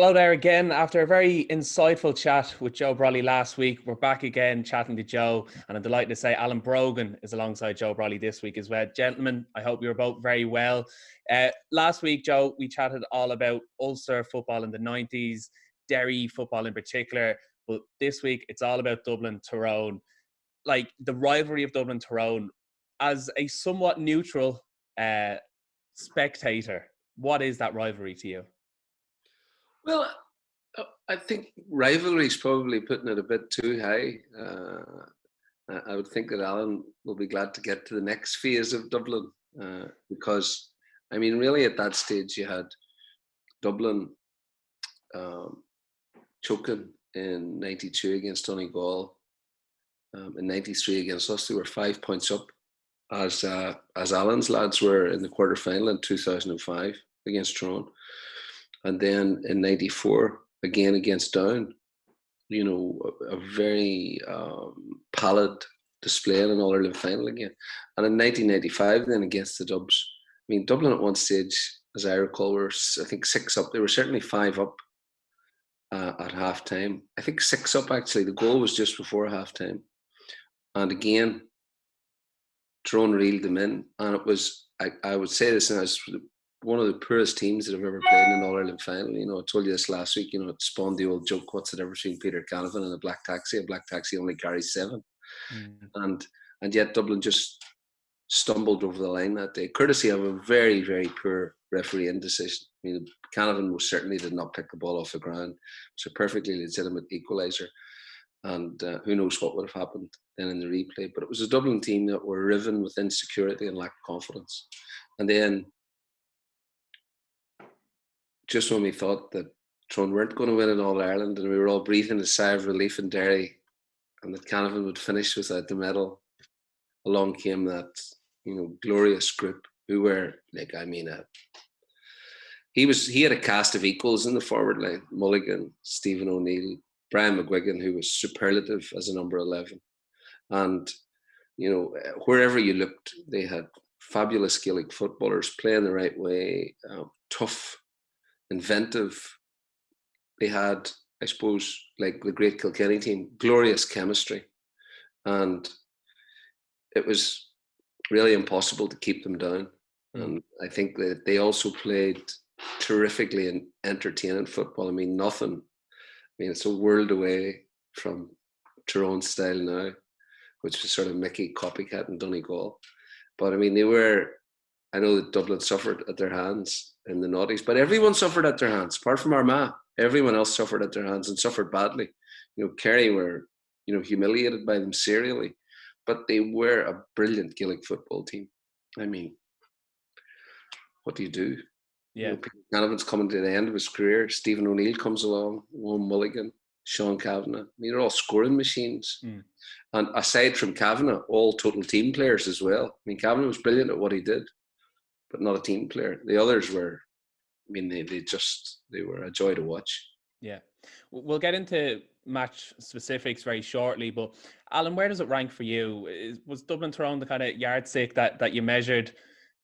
Hello there again. After a very insightful chat with Joe Brolly last week, we're back again chatting to Joe, and I'm delighted to say Alan Brogan is alongside Joe Brolly this week as well. Gentlemen, I hope you're both very well. Last week, Joe, we chatted all about Ulster football in the 90s, Derry football in particular, but this week it's all about Dublin, Tyrone. Like the rivalry of Dublin, Tyrone, as a somewhat neutral spectator, what is that rivalry to you? Well, I think rivalry is probably putting it a bit too high. I would think that Alan will be glad to get to the next phase of Dublin because, I mean, really at that stage you had Dublin choking in 92 against Donegal, in 93 against us. They were 5 points up as Alan's lads were in the quarter-final in 2005 against Tyrone. And then in 94, again against Down, you know, a very pallid display in an All-Ireland final again. And in 1995 then against the Dubs, I mean, Dublin at one stage, as I recall, were, I think, 6 up. They were certainly 5 up at half-time. I think 6 up, actually. The goal was just before half-time. And again, Tyrone reeled them in. And it was, I would say this, and I was one of the poorest teams that have ever played in an All-Ireland final. You know, I told you this last week, you know, it spawned the old joke, what's the difference between Peter Canavan and a black taxi? A black taxi only carries 7. And yet Dublin just stumbled over the line that day, courtesy of a very, very poor refereeing decision. I mean, Canavan most certainly did not pick the ball off the ground. It's a perfectly legitimate equaliser. And who knows what would have happened then in the replay. But it was a Dublin team that were riven with insecurity and lack of confidence. And then just when we thought that Tyrone weren't going to win in All-Ireland and we were all breathing a sigh of relief in Derry and that Canavan would finish without the medal, along came that, you know, glorious group who were, like, I mean, he had a cast of equals in the forward line. Mulligan, Stephen O'Neill, Brian McGuigan, who was superlative as a number 11. And, you know, wherever you looked, they had fabulous Gaelic footballers playing the right way, tough, inventive. They had, I suppose, like the great Kilkenny team, glorious chemistry. And it was really impossible to keep them down. And I think that they also played terrifically in entertaining football. I mean, it's a world away from Tyrone style now, which was sort of Mickey copycat in Donegal. But I mean, I know that Dublin suffered at their hands in the noughties, but everyone suffered at their hands, apart from Armagh. Everyone else suffered at their hands and suffered badly. You know, Kerry were, you know, humiliated by them serially, but they were a brilliant Gaelic football team. I mean, what do you do? Yeah. You know, Peter Canavan's coming to the end of his career. Stephen O'Neill comes along, Owen Mulligan, Sean Kavanagh. I mean, they're all scoring machines. And aside from Kavanagh, all total team players as well. I mean, Kavanagh was brilliant at what he did, but not a team player. The others were, I mean, they were a joy to watch. Yeah. We'll get into match specifics very shortly, but Alan, where does it rank for you? Was Dublin Tyrone the kind of yardstick that you measured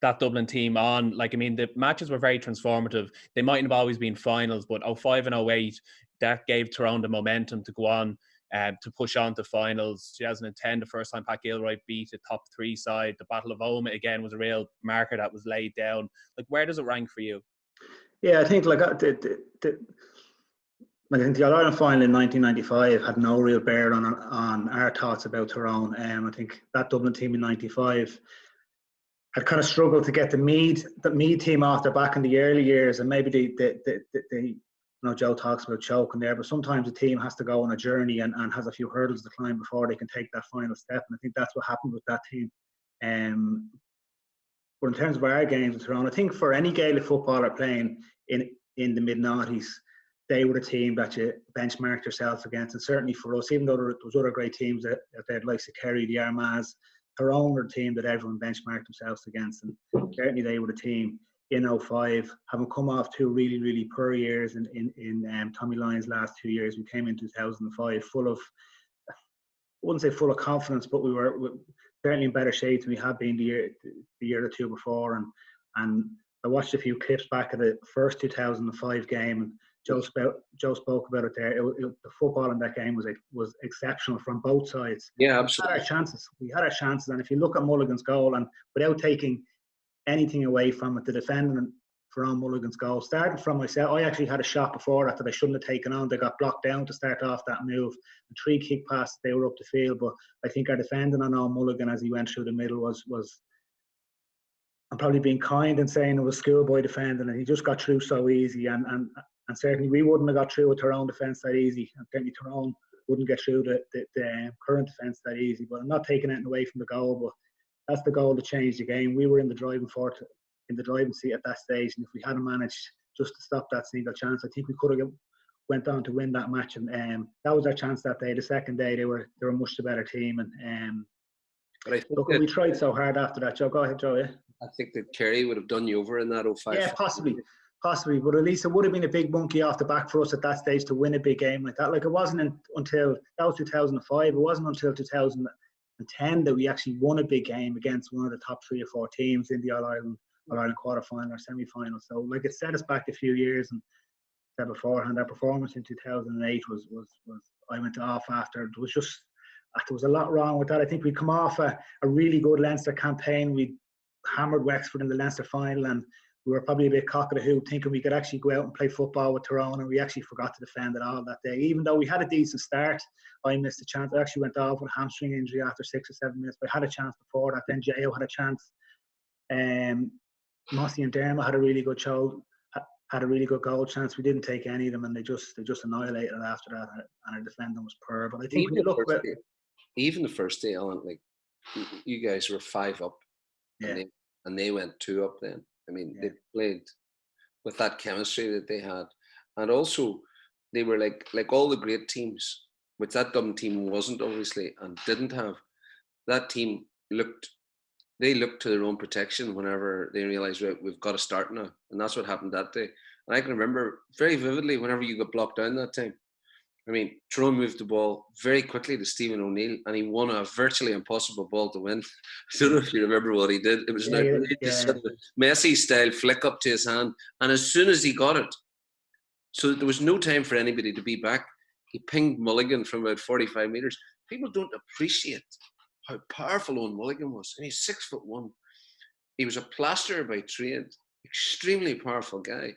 that Dublin team on? Like, I mean, the matches were very transformative. They mightn't have always been finals, but 05 and 08, that gave Tyrone the momentum to go on to push on to finals. 2010, the first time Pat Gilroy beat a top 3 side. The Battle of Omagh again was a real marker that was laid down. Like, where does it rank for you? Yeah, I think like I think the All-Ireland final in 1995 had no real bearing on our thoughts about Tyrone. I think that Dublin team in 95 had kind of struggled to get the Meath team off their back in the early years, and maybe they you know, Joe talks about choking there, but sometimes a team has to go on a journey and has a few hurdles to climb before they can take that final step, and I think that's what happened with that team. But in terms of our games with Tyrone, I think for any Gaelic footballer playing in the mid-noughties, they were the team that you benchmarked yourself against. And certainly for us, even though there was other great teams that they had, like Kerry, the Armaghs, Tyrone were the team that everyone benchmarked themselves against. And certainly they were the team in 05, having come off 2 really, really poor years in Tommy Lyon's last 2 years. We came in 2005 full of, I wouldn't say full of confidence, but we were certainly in better shape than we had been the year or two before. And I watched a few clips back of the first 2005 game, and Joe spoke about it there. The football in that game was exceptional from both sides. Yeah, absolutely. We had our chances, and if you look at Mulligan's goal, and without taking anything away from it, the defending from Mulligan's goal, starting from myself, I actually had a shot before that I shouldn't have taken on. They got blocked down to start off that move. And 3 kick passes, they were up the field, but I think our defending on Mulligan as he went through the middle was. I'm probably being kind and saying it was schoolboy defending, and he just got through so easy. And certainly we wouldn't have got through with Tyrone defence that easy. And certainly Tyrone wouldn't get through the current defence that easy. But I'm not taking anything away from the goal, but that's the goal to change the game. We were in the driving seat at that stage, and if we hadn't managed just to stop that single chance, I think we could have went on to win that match. And that was our chance that day. The second day, they were much the better team. And but I think look, we tried so hard after that. Joe, go ahead, Joe. Yeah. I think that Kerry would have done you over in that 05. Yeah, possibly. But at least it would have been a big monkey off the back for us at that stage to win a big game like that. Like, it wasn't until that was 2005. It wasn't until 2010 that we actually won a big game against one of the top 3 or 4 teams in the All-Ireland quarter-final or semi-final. So, like, it set us back a few years. And said beforehand, our performance in 2008 was I went off after. There was a lot wrong with that. I think we come off a really good Leinster campaign. We hammered Wexford in the Leinster final, and we were probably a bit cock of the hoop thinking we could actually go out and play football with Tyrone, and we actually forgot to defend at all that day. Even though we had a decent start, I missed a chance. I actually went off with a hamstring injury after 6 or 7 minutes, but I had a chance before that. Then J.O. had a chance. Mossy and Dermot had a really good goal chance. We didn't take any of them, and they just annihilated it after that, and our defending was poor. But I think even the first day, Alan, like, you guys were 5 up. Yeah. And they went 2 up then. I mean, Yeah. they played with that chemistry that they had. And also, they were like all the great teams, which that Dublin team wasn't, obviously, and didn't have. That team looked to their own protection whenever they realised, right, we've got to start now. And that's what happened that day. And I can remember very vividly whenever you got blocked down that time. I mean, Tyrone moved the ball very quickly to Stephen O'Neill, and he won a virtually impossible ball to win. I don't know if you remember what he did. It was an outrageous Messi-style flick up to his hand, and as soon as he got it, so that there was no time for anybody to be back, he pinged Mulligan from about 45 metres. People don't appreciate how powerful Owen Mulligan was. And he's 6'1". He was a plasterer by trade, extremely powerful guy.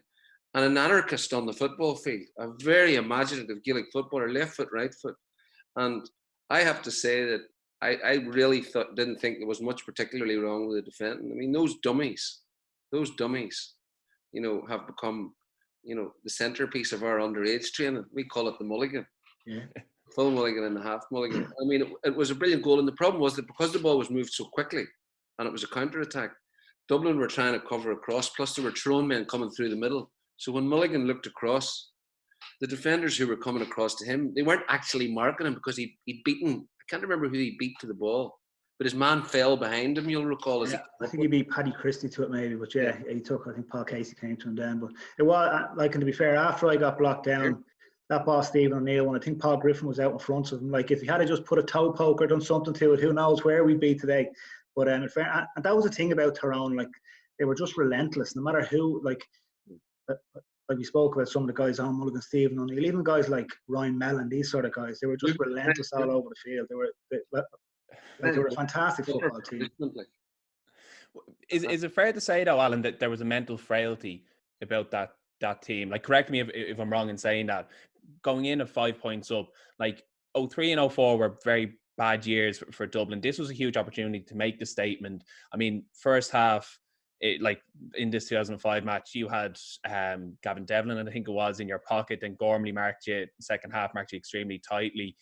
And an anarchist on the football field, a very imaginative Gaelic footballer, left foot, right foot. And I have to say that I really didn't think there was much particularly wrong with the defending. I mean, those dummies, have become, the centerpiece of our underage training. We call it the mulligan. Yeah. Full mulligan and a half mulligan. I mean, it was a brilliant goal. And the problem was that because the ball was moved so quickly and it was a counter-attack, Dublin were trying to cover across, plus there were Tyrone men coming through the middle. So when Mulligan looked across, the defenders who were coming across to him, they weren't actually marking him because he'd beaten, I can't remember who he beat to the ball, but his man fell behind him, you'll recall. I think he beat Paddy Christie to it maybe, but he took, I think Paul Casey came to him then. But it was, like, and to be fair, after I got blocked down, that ball Stephen O'Neill one, I think Paul Griffin was out in front of him. Like, if he had just put a toe poke or done something to it, who knows where we'd be today. But and that was the thing about Tyrone, like, they were just relentless, no matter who, like we spoke about some of the guys on Mulligan, Stephen O'Neill, even guys like Ryan Mellon, these sort of guys, they were just relentless all over the field. They were a fantastic football team. Is it fair to say though, Alan, that there was a mental frailty about that team? Like, correct me if I'm wrong in saying that. Going in at 5 points up, like 03 and 04 were very bad years for Dublin. This was a huge opportunity to make the statement. I mean, first half, like in this 2005 match, you had Gavin Devlin, and I think it was, in your pocket. Then Gormley marked you. Second half marked you extremely tightly.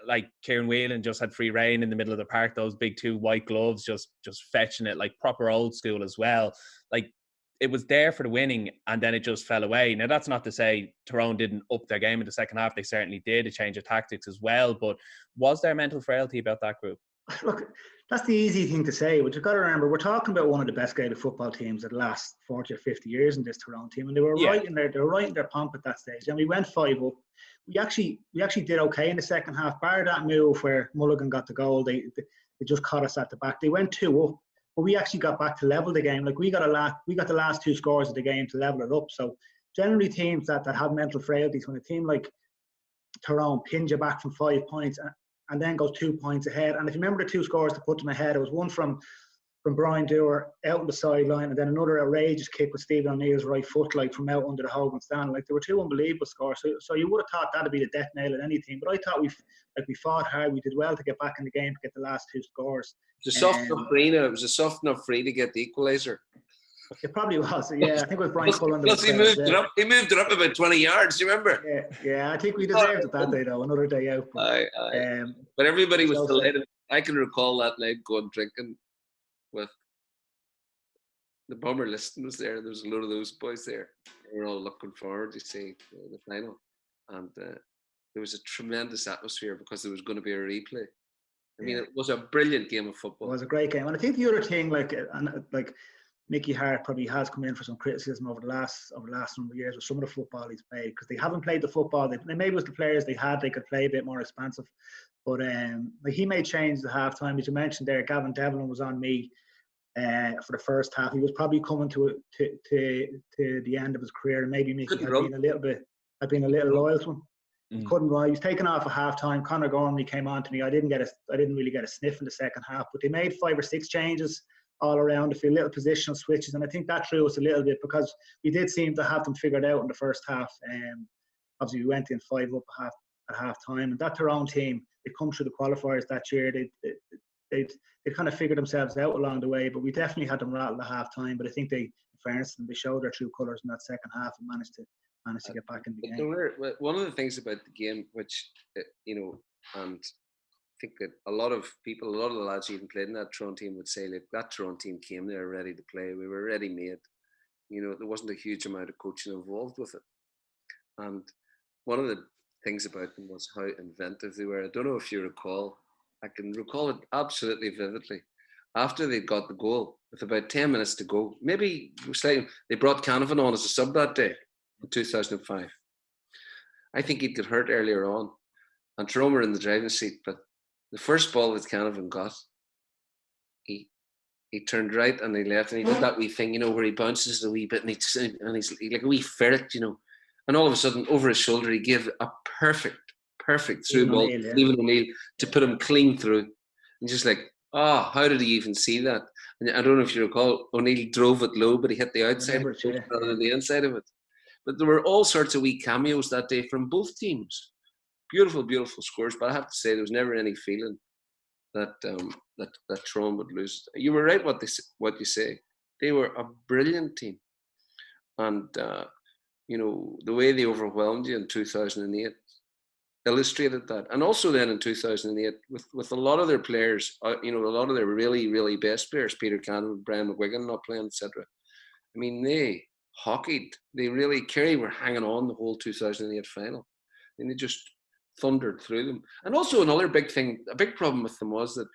Like, Kieran Whelan just had free reign in the middle of the park. Those big 2 white gloves, just fetching it, like proper old school as well. Like, it was there for the winning, and then it just fell away. Now, that's not to say Tyrone didn't up their game in the second half. They certainly did, a change of tactics as well. But was there mental frailty about that group? Look, that's the easy thing to say, but you've got to remember, we're talking about one of the best Gaelic football teams that last 40 or 50 years in this Tyrone team, and they were right in their pomp at that stage. And we went 5 up. We actually did okay in the second half, bar that move where Mulligan got the goal. They just caught us at the back. They went 2 up, but we actually got back to level the game. Like, we got the last 2 scores of the game to level it up. So generally teams that have mental frailties, when a team like Tyrone pins you back from 5 points and then goes 2 points ahead. And if you remember the two scores to put them ahead, it was one from Brian Dewar out on the sideline, and then another outrageous kick with Stephen O'Neill's right foot, like from out under the Hogan stand. Like, there were two unbelievable scores. So you would have thought that'd be the death nail at any team. But I thought we fought hard. We did well to get back in the game to get the last two scores. It was a soft enough free. It was a soft enough free to get the equaliser. It probably was. Yeah, I think it was Brian Cullen. Plus he moved it up. He moved it up about 20 yards. Do you remember? Yeah. I think we deserved it that day, though. Another day out. But everybody was delighted. I can recall that night going drinking with. The Bummer Liston was there. There was a load of those boys there. They were all looking forward to see the final. And there was a tremendous atmosphere because there was going to be a replay. I mean, it was a brilliant game of football. It was a great game. And I think the other thing, like Mickey Hart probably has come in for some criticism over the last number of years with some of the football he's played, because they haven't played the football. Maybe it was the players they could play a bit more expansive. But like, he made changes at halftime. As you mentioned there, Gavin Devlin was on me. For the first half, he was probably coming to the end of his career, and maybe Mickey had been a little loyal to him. He couldn't run. He was taken off at half time. Conor Gormley came on to me. I didn't really get a sniff in the second half, but they made 5 or 6 changes all around, a few little positional switches, and I think that threw us a little bit, because we did seem to have them figured out in the first half. Obviously we went in 5 up at half time, and that Tyrone team, they come through the qualifiers that year. They kind of figured themselves out along the way, but we definitely had them rattled at half time. But I think in fairness to them, they showed their true colours in that second half and managed to get back in the game. One of the things about the game, which and I think that a lot of the lads who even played in that Tyrone team would say, look, that Tyrone team came there ready to play. We were ready made. There wasn't a huge amount of coaching involved with it. And one of the things about them was how inventive they were. I don't know if you recall. I can recall it absolutely vividly. After they got the goal, with about 10 minutes to go, maybe slightly, they brought Canavan on as a sub that day in 2005. I think he'd got hurt earlier on, and Tyrone were in the driving seat. But the first ball that Canavan got, he turned right and he left, and he did that wee thing, where he bounces a wee bit, and he's like a wee ferret, and all of a sudden over his shoulder he gave a perfect through ball to Stephen O'Neill to put him clean through. And just like, how did he even see that? And I don't know if you recall, O'Neill drove it low, but he hit the outside rather than the inside of it. But there were all sorts of wee cameos that day from both teams. Beautiful, beautiful scores. But I have to say, there was never any feeling that Tyrone would lose. You were right what you say. They were a brilliant team. And, the way they overwhelmed you in 2008, illustrated that. And also then in 2008 with a lot of their players, a lot of their really, really best players, Peter Cannon, Brian McGuigan not playing, etc. I mean, they hockeyed. Kerry were hanging on the whole 2008 final. And they just thundered through them. And also another big thing, a big problem with them was that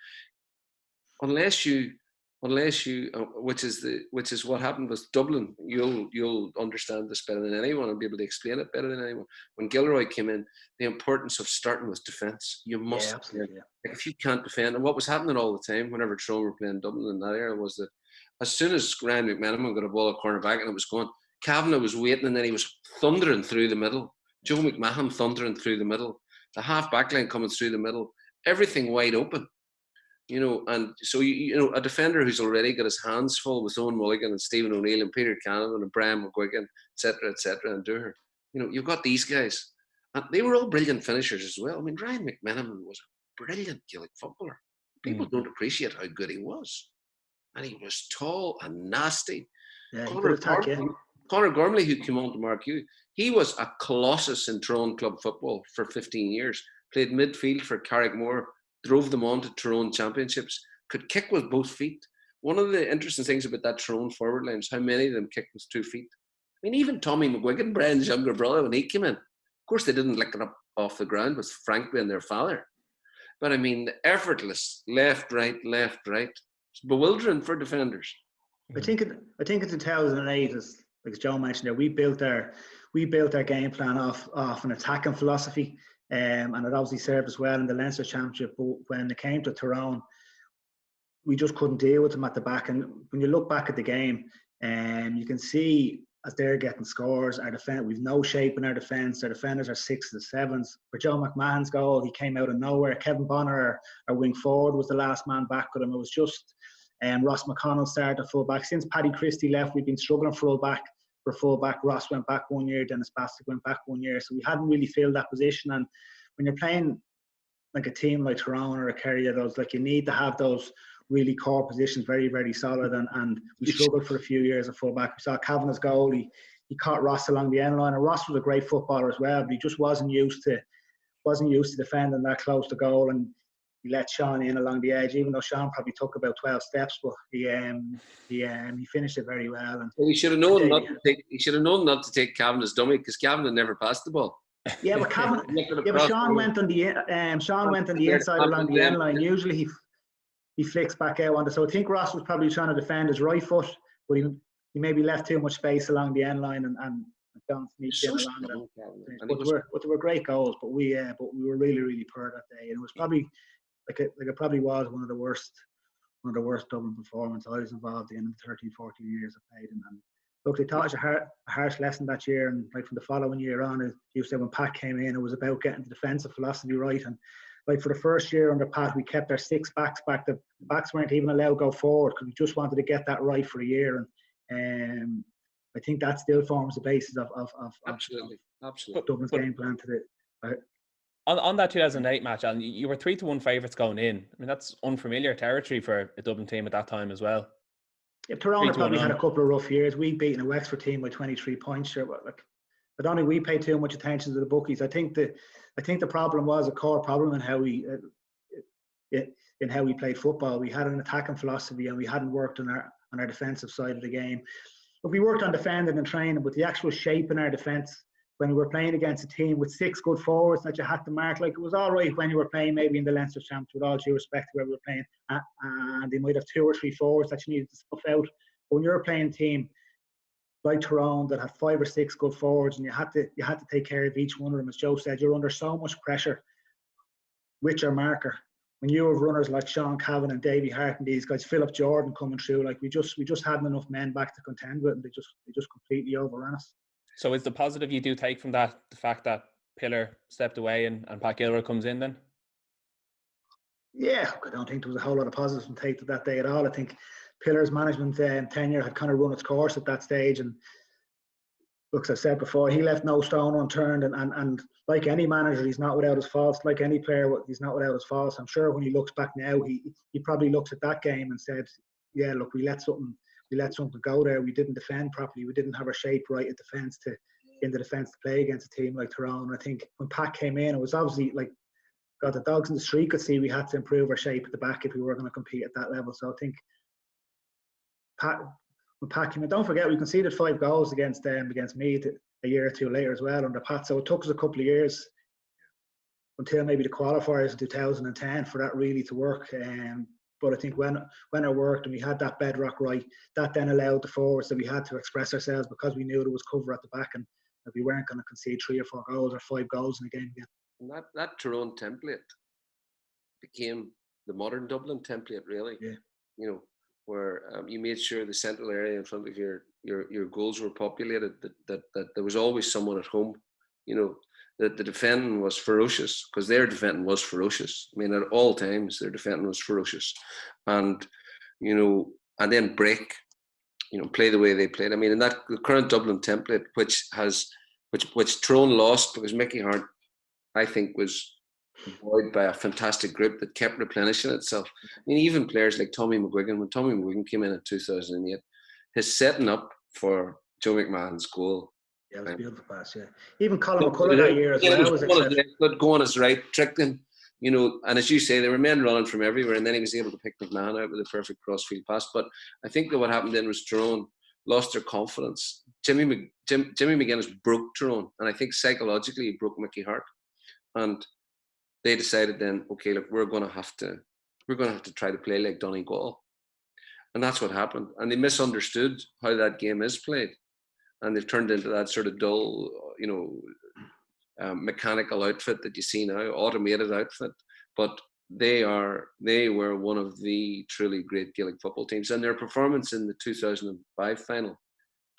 unless you, which is what happened with Dublin, you'll understand this better than anyone and be able to explain it better than anyone. When Gilroy came in, the importance of starting with defence. You must, like, if you can't defend, and what was happening all the time whenever Tyrone were playing Dublin in that era was that as soon as Ryan McMenamin got a ball at corner back and it was going, Kavanagh was waiting, and then he was thundering through the middle. Joe McMahon thundering through the middle. The half back line coming through the middle. Everything wide open. And so a defender who's already got his hands full with Owen Mulligan and Stephen O'Neill and Peter Canavan and Brian McGuigan, etc., and Dooher. You've got these guys, and they were all brilliant finishers as well. I mean, Ryan McMenamin was a brilliant Gaelic footballer. People don't appreciate how good he was, and he was tall and nasty. Yeah, Conor Gormley, who came on to mark you, he was a colossus in Tyrone club football for 15 years. Played midfield for Carrickmore. Drove them on to Tyrone championships, could kick with both feet. One of the interesting things about that Tyrone forward line is how many of them kicked with 2 feet. I mean, even Tommy McGuigan, Brian's younger brother, when he came in, of course they didn't lick it up off the ground with Frank being their father. But I mean, effortless, left, right. It's bewildering for defenders. I think in 2008, as Joe mentioned there, we built our game plan off an attacking philosophy. And it obviously served us well in the Leinster Championship. But when it came to Tyrone, we just couldn't deal with them at the back. And when you look back at the game, you can see as they're getting scores. We've no shape in our defence. Our defenders are 6s and 7s. For Joe McMahon's goal, he came out of nowhere. Kevin Bonner, our wing forward, was the last man back with him. It was just Ross McConnell started at full back. Since Paddy Christie left, we've been struggling for full back. Ross went back 1 year, Dennis Bastick went back 1 year. So we hadn't really filled that position. And when you're playing like a team like Tyrone or a Kerry, those, like, you need to have those really core positions very, very solid. And we struggled for a few years at full back. We saw Kavanagh's goal. He caught Ross along the end line. And Ross was a great footballer as well, but he just wasn't used to defending that close to goal. And he let Sean in along the edge, even though Sean probably took about 12 steps, but he finished it very well. And he should have known not to take. He should have known not to take Kavanagh's dummy, because Kavanagh never passed the ball. Yeah, but Sean went on the inside along the end line. Usually he flicks back out on the. So I think Ross was probably trying to defend his right foot, but he maybe left too much space along the end line and John sneaked in around them. But they were great goals. But we were really, really poor that day, and it was probably it probably was one of the worst Dublin performances I was involved in 13, 14 years I played. And look, they taught us a harsh lesson that year, and like from the following year on, as you said, when Pat came in, it was about getting the defensive philosophy right. And like for the first year under Pat, we kept our 6 backs back. The backs weren't even allowed to go forward because we just wanted to get that right for a year. And I think that still forms the basis of absolutely Dublin's game plan today. On that 2008 match, Alan, you were 3-1 favourites going in. I mean, that's unfamiliar territory for a Dublin team at that time as well. Yeah, Tyrone probably had a couple of rough years. We'd beaten a Wexford team by 23 points. Sure, but I don't think we paid too much attention to the bookies. I think the problem was a core problem in how we played football. We had an attacking philosophy, and we hadn't worked on our defensive side of the game. But we worked on defending and training, but the actual shape in our defence, when we were playing against a team with 6 good forwards that you had to mark, like, it was all right when you were playing maybe in the Leinster Champs, with all due respect to where we were playing, and they might have 2 or 3 forwards that you needed to stuff out. But when you're playing a team like Tyrone that had 5 or 6 good forwards, and you had to take care of each one of them, as Joe said, you're under so much pressure with your marker. When you have runners like Sean Cavan and Davy Hart and these guys, Philip Jordan coming through, like we just hadn't enough men back to contend with, and they just completely overran us. So is the positive you do take from that the fact that Pillar stepped away and Pat Gilroy comes in then? Yeah, I don't think there was a whole lot of positives to take to that day at all. I think Pillar's management tenure had kind of run its course at that stage, and look, as I said before, he left no stone unturned, and like any manager, he's not without his faults. Like any player, he's not without his faults. I'm sure when he looks back now, he probably looks at that game and said, yeah, look, we let something go there. We didn't defend properly. We didn't have our shape right in the defence to play against a team like Tyrone. I think when Pat came in, it was obviously like, God, the dogs in the street could see we had to improve our shape at the back if we were going to compete at that level. So I think when Pat came in, don't forget we conceded 5 goals against Meath a year or two later as well under Pat. So it took us a couple of years until maybe the qualifiers in 2010 for that really to work. But I think when it worked and we had that bedrock right, that then allowed the forwards that we had to express ourselves, because we knew there was cover at the back and that we weren't going to concede 3 or 4 goals or 5 goals in a game again. And that Tyrone template became the modern Dublin template, really. Yeah. You know, where you made sure the central area in front of your goals were populated, that there was always someone at home. You know, that the defending was ferocious, because their defending was ferocious. I mean, at all times, their defending was ferocious. And, you know, and then break, you know, play the way they played. I mean, in the current Dublin template, which Tyrone lost because Mickey Hart, I think, was buoyed by a fantastic group that kept replenishing itself. I mean, even players like Tommy McGuigan, when Tommy McGuigan came in 2008, his setting up for Joe McMahon's goal. Yeah, it was a beautiful pass, yeah. Even Colin McCullough that year as well was exceptional. But go on his right, tricked him, you know, and as you say, there were men running from everywhere, and then he was able to pick McMahon out with a perfect crossfield pass. But I think that what happened then was Tyrone lost their confidence. Jimmy McGuinness broke Tyrone, and I think psychologically he broke Mickey Hart. And they decided then, okay, look, we're going to have to try to play like Donegal. And that's what happened. And they misunderstood how that game is played. And they've turned into that sort of dull, you know, mechanical outfit that you see now, automated outfit. But they were one of the truly great Gaelic football teams. And their performance in the 2005 final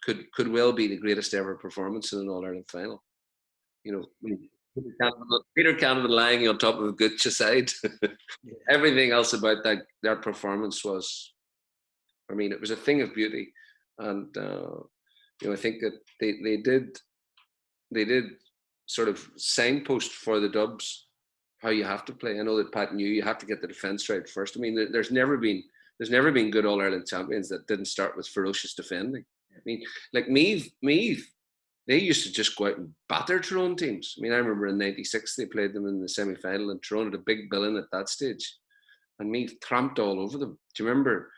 could well be the greatest ever performance in an All-Ireland final. Peter Canavan lying on top of a Gooch aside, everything else about that performance was, it was a thing of beauty. And I think that they did sort of signpost for the Dubs how you have to play. I know that Pat knew you have to get the defence right first. There's never been good All-Ireland champions that didn't start with ferocious defending. Like Meath, they used to just go out and batter Tyrone teams. I remember in '96 they played them in the semi-final, and Tyrone had a big bill in at that stage, and Meath tramped all over them. Do you remember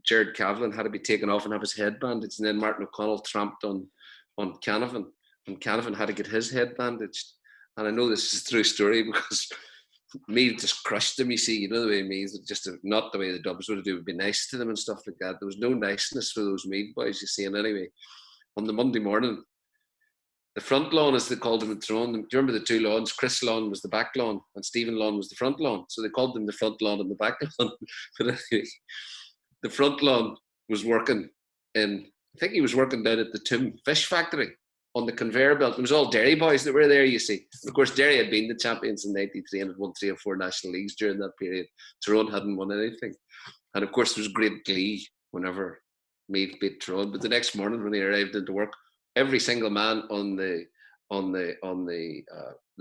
Jared Cavlin had to be taken off and have his head bandaged, and then Martin O'Connell tramped on Canavan, and Canavan had to get his head bandaged. And I know this is a true story because Meath just crushed them, you see. You know the way Meath, just not the way the Dubs would do, would be nice to them and stuff like that. There was no niceness for those Meath boys, you see. And anyway, on the Monday morning, the front lawn, as they called them in Tyrone, do you remember the two lawns? Chris Lawn was the back lawn and Stephen Lawn was the front lawn. So they called them the front lawn and the back lawn. But anyway, the front lawn was working I think he was working down at the Tim Fish Factory on the conveyor belt. It was all Derry boys that were there, you see. And of course, Derry had been the champions in '93 and had won 3 or 4 national leagues during that period. Tyrone hadn't won anything. And of course, there was great glee whenever Meath beat Tyrone. But the next morning when they arrived into work, every single man on the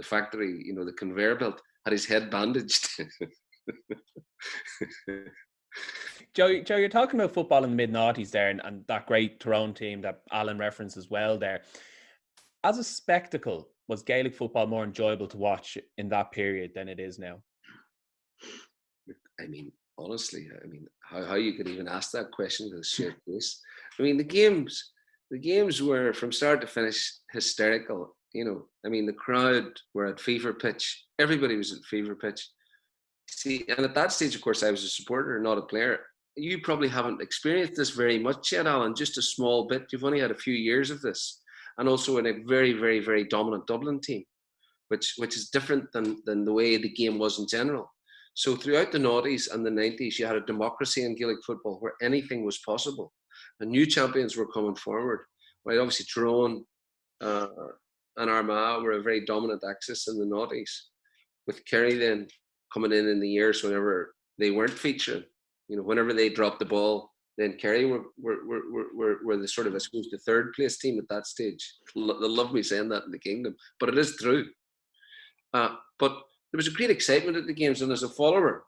factory, the conveyor belt, had his head bandaged. Joe, you're talking about football in the mid-noughties there, and that great Tyrone team that Alan referenced as well there. As a spectacle, was Gaelic football more enjoyable to watch in that period than it is now? Honestly, how you could even ask that question with a straight face. The games were from start to finish hysterical. The crowd were at fever pitch. Everybody was at fever pitch. See, and at that stage, of course, I was a supporter, not a player. You probably haven't experienced this very much yet, Alan, just a small bit. You've only had a few years of this. And also in a very, very, very dominant Dublin team, which is different than the way the game was in general. So throughout the noughties and the 90s, you had a democracy in Gaelic football where anything was possible. And new champions were coming forward. Right, obviously Tyrone and Armagh were a very dominant axis in the noughties, with Kerry then coming in the years whenever they weren't featuring. Whenever they dropped the ball, then Kerry were the sort of, I suppose, the third place team at that stage. They'll love me saying that in the kingdom, but it is true. But there was a great excitement at the games, and as a follower,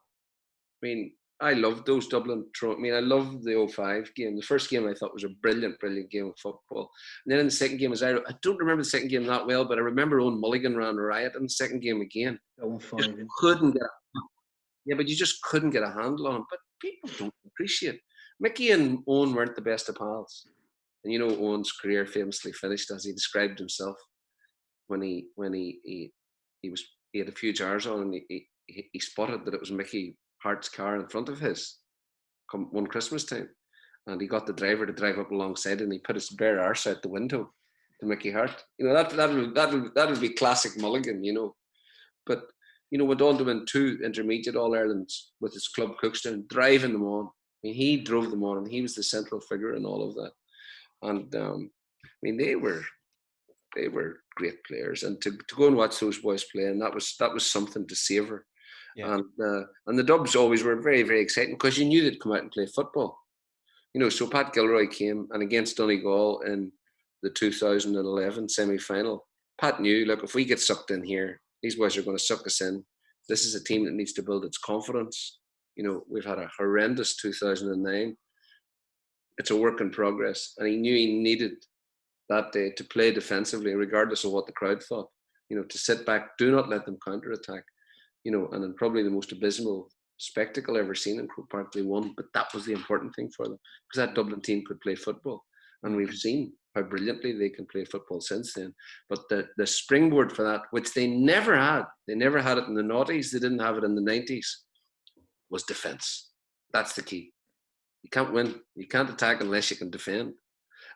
I loved those Dublin. I loved the 05 game. The first game I thought was a brilliant, brilliant game of football. And then in the second game, I don't remember the second game that well, but I remember Owen Mulligan ran riot in the second game again. But you just couldn't get a handle on it. But people don't appreciate. Mickey and Owen weren't the best of pals. And Owen's career famously finished, as he described himself, when he had a few jars on, and he spotted that it was Mickey Hart's car in front of his one Christmas time, and he got the driver to drive up alongside, and he put his bare arse out the window to Mickey Hart. That would be classic Mulligan, But went on to win 2 intermediate All-Irelands with his club Cookstown, driving them on. He drove them on, and he was the central figure in all of that. And they were great players, and to go and watch those boys play, and that was something to savour. Yeah. And the Dubs always were very, very exciting because you knew they'd come out and play football. So Pat Gilroy came, and against Donegal in the 2011 semi-final, Pat knew, look, if we get sucked in here, these boys are going to suck us in. This is a team that needs to build its confidence. We've had a horrendous 2009. It's a work in progress. And he knew he needed that day to play defensively, regardless of what the crowd thought. To sit back, do not let them counterattack. And then probably the most abysmal spectacle ever seen in Croke Park, they won. But that was the important thing for them, because that Dublin team could play football. And we've seen how brilliantly they can play football since then. But the springboard for that, which they never had it in the noughties, they didn't have it in the 90s, was defence. That's the key. You can't win. You can't attack unless you can defend.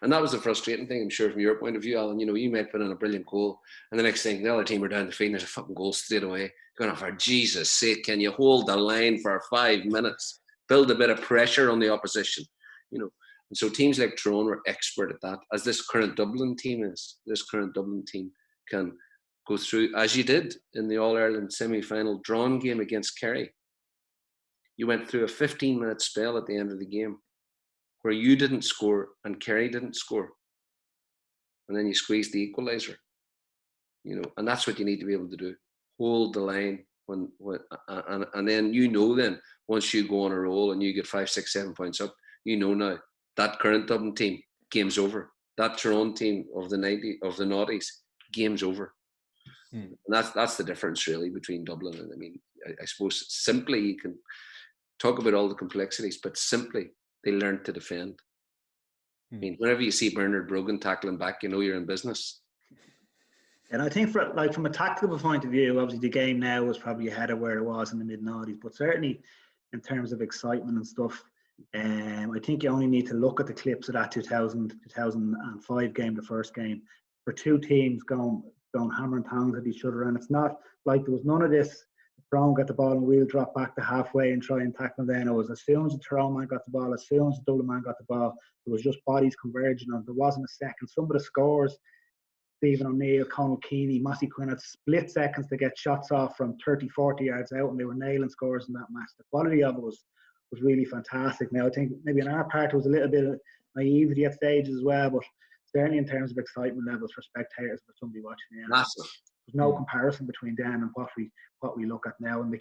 And that was the frustrating thing, I'm sure, from your point of view, Alan. You might put in a brilliant goal, and the next thing, the other team are down the field, and there's a fucking goal straight away. Going, for Jesus' sake, can you hold the line for 5 minutes? Build a bit of pressure on the opposition, And so teams like Tyrone were expert at that, as this current Dublin team is. This current Dublin team can go through, as you did in the All-Ireland semi-final drawn game against Kerry. You went through a 15-minute spell at the end of the game where you didn't score and Kerry didn't score. And then you squeezed the equaliser. You know, and that's what you need to be able to do. Hold the line and then then once you go on a roll and you get 5, 6, 7 points up, you know now that current Dublin team, game's over. That Tyrone team of the noughties, game's over. And that's the difference really between Dublin and, I mean, I suppose simply you can talk about all the complexities, but simply they learned to defend. I mean, whenever you see Bernard Brogan tackling back, you know you're in business. And I think from a tactical point of view, obviously the game now was probably ahead of where it was in the mid-noughties, but certainly in terms of excitement and stuff, I think you only need to look at the clips of that 2005 game, the first game, for two teams going hammer and tongs at each other. And it's not like there was none of this, Tyrone got the ball and we'll drop back to halfway and try and tackle them. Then it was as soon as the Tyrone man got the ball, as soon as the Dublin man got the ball, there was just bodies converging and there wasn't a second. Some of the scores, Stephen O'Neill, Conor Keeney, Mossy, Quinn, had split seconds to get shots off from 30, 40 yards out, and they were nailing scores in that match. The quality of it was really fantastic. Now, I think maybe on our part, it was a little bit of naivety at stages as well, but certainly in terms of excitement levels for spectators, for somebody watching the end, there's no comparison between then and what we look at now. And the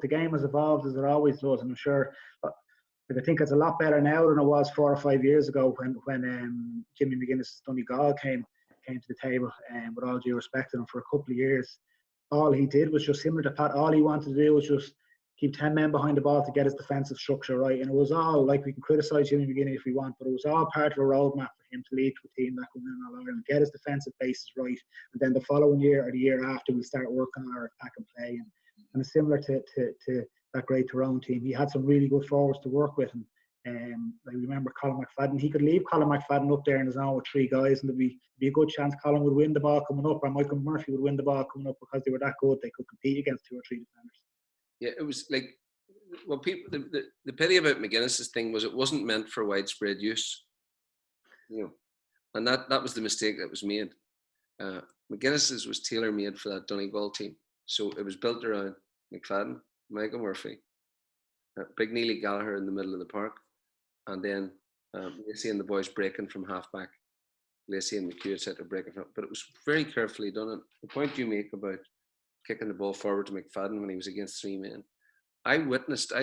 game has evolved as it always does, and I'm sure. I think it's a lot better now than it was 4 or 5 years ago when Jimmy McGuinness's Donegal came to the table, and with all due respect to him, for a couple of years, all he did was just similar to Pat. All he wanted to do was just keep 10 men behind the ball to get his defensive structure right. And it was all, like, we can criticise Jimmy McGuinness if we want, but it was all part of a roadmap for him to lead to a team that could win All Ireland, get his defensive bases right, and then the following year or the year after we'll start working on our attack and play. And it's similar to that great Tyrone team. He had some really good forwards to work with, and I remember Colin McFadden. He could leave Colin McFadden up there in his own with 3 guys, and there'd be a good chance Colin would win the ball coming up, or Michael Murphy would win the ball coming up, because they were that good. They could compete against 2 or 3 defenders. Yeah, it was like, well, people. The pity about McGuinness's thing was it wasn't meant for widespread use, you know, and that was the mistake that was made. McGuinness's was tailor-made for that Donegal team, so it was built around McFadden, Michael Murphy, Big Neely Gallagher in the middle of the park, and then Lacey and the boys breaking from halfback. Lacey and McHugh said to break it from, but it was very carefully done. And the point you make about kicking the ball forward to McFadden when he was against 3 men, I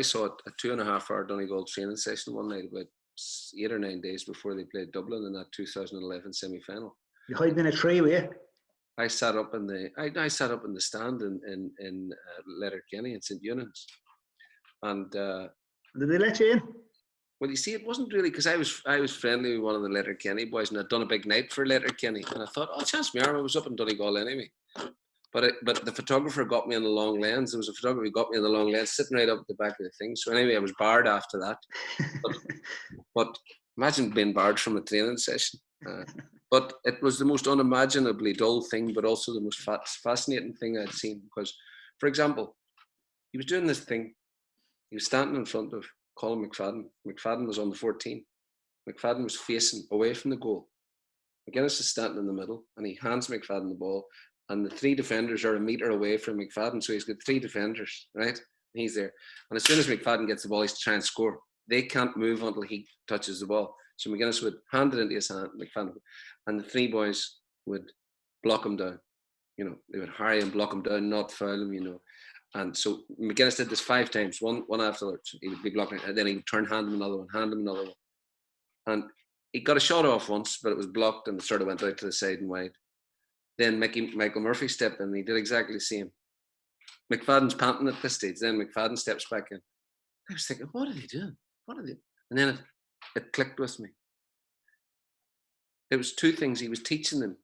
saw it a 2.5-hour Donegal training session one night about 8 or 9 days before they played Dublin in that 2011 semi-final. You hiding in a tree, were you? I sat up in the stand in Letterkenny in St. Eunan's, and did they let you in? Well, you see, it wasn't really, because I was friendly with one of the Letterkenny boys, and I'd done a big night for Letterkenny, and I thought, oh, chance me arm, I was up in Donegal anyway. But the photographer got me on the long lens. There was a photographer who got me on the long lens, sitting right up at the back of the thing. So anyway, I was barred after that. But imagine being barred from a training session. But it was the most unimaginably dull thing, but also the most fascinating thing I'd seen. Because, for example, he was doing this thing. He was standing in front of Colin McFadden. McFadden was on the 14. McFadden was facing away from the goal. McGuinness is standing in the middle, and he hands McFadden the ball. And the 3 defenders are a metre away from McFadden, so he's got 3 defenders, right? And he's there. And as soon as McFadden gets the ball, he's trying to score. They can't move until he touches the ball. So McGuinness would hand it into his hand, McFadden, and the 3 boys would block him down. You know, they would harry and block him down, not foul him, you know. And so McGuinness did this 5 times, one afterwards. He would be blocking, and then he would turn, hand him another one. And he got a shot off once, but it was blocked, and it sort of went out to the side and wide. Then Michael Murphy stepped in, and he did exactly the same. McFadden's panting at this stage. Then McFadden steps back in. I was thinking, what are they doing? And then it clicked with me. It was 2 things. He was teaching them.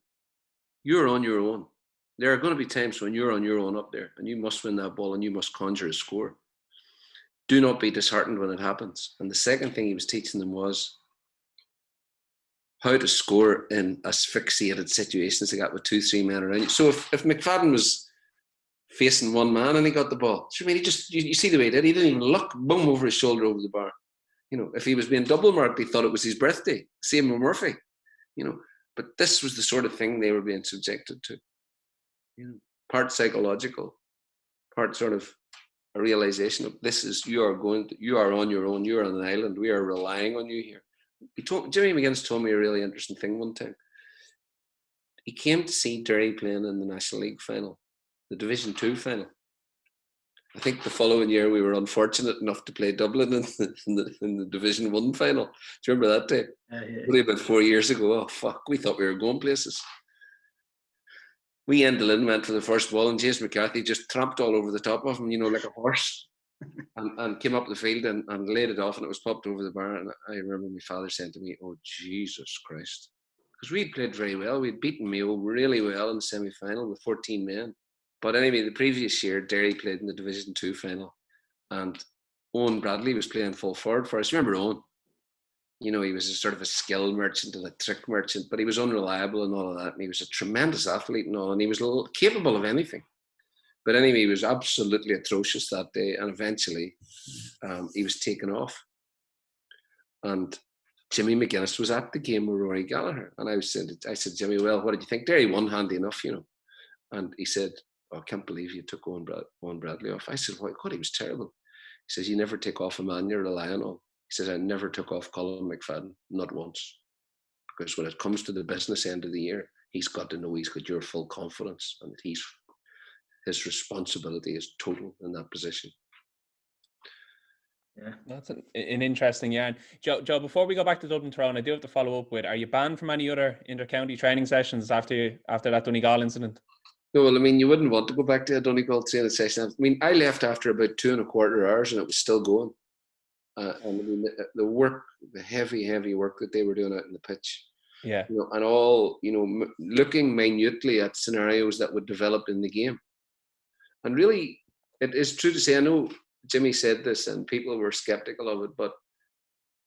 You're on your own. There are going to be times when you're on your own up there, and you must win that ball, and you must conjure a score. Do not be disheartened when it happens. And the second thing he was teaching them was how to score in asphyxiated situations they got with 2-3 men around you. So if McFadden was facing 1 man and he got the ball, I mean, you see the way he did. He didn't even look, boom, over his shoulder over the bar. You know, if he was being double marked, he thought it was his birthday. Same with Murphy, you know. But this was the sort of thing they were being subjected to. You know, part psychological, part sort of a realization of this is, you are on your own, you're on an island, we are relying on you here. Jimmy McGuinness told me a really interesting thing one time. He came to see Derry playing in the National League final, the Division 2 final. I think the following year we were unfortunate enough to play Dublin in the Division 1 final. Do you remember that day? Yeah. Only about 4 years ago. Oh, fuck, we thought we were going places. We ended in, went for the first ball, and James McCarthy just tramped all over the top of him, you know, like a horse, and came up the field and laid it off, and it was popped over the bar. And I remember my father saying to me, "Oh, Jesus Christ." Because we'd played very well. We'd beaten Mayo really well in the semi-final with 14 men. But anyway, the previous year, Derry played in the Division 2 final, and Owen Bradley was playing full forward for us. Remember Owen? You know, he was a sort of a skill merchant and a trick merchant, but he was unreliable and all of that. And he was a tremendous athlete and all, and he was capable of anything. But anyway, he was absolutely atrocious that day. And eventually he was taken off. And Jimmy McGuinness was at the game with Rory Gallagher. And I said, Jimmy, well, what did you think? Derry won handy enough, you know. And he said, "Oh, I can't believe you took Owen Bradley off." I said, "What? God, he was terrible." He says, "You never take off a man you're relying on." He says, "I never took off Colin McFadden, not once. Because when it comes to the business end of the year, he's got to know he's got your full confidence, and that his responsibility is total in that position." Yeah, that's an interesting yarn. Joe, before we go back to Dublin Tyrone, I do have to follow up with, are you banned from any other inter-county training sessions after that Donegal incident? No, well, I mean, you wouldn't want to go back to a Donegal training session. I mean, I left after about 2.25 hours and it was still going. And I mean, the work, the heavy work that they were doing out in the pitch. Yeah. You know, and all, you know, looking minutely at scenarios that would develop in the game. And really, it is true to say, I know Jimmy said this and people were skeptical of it, but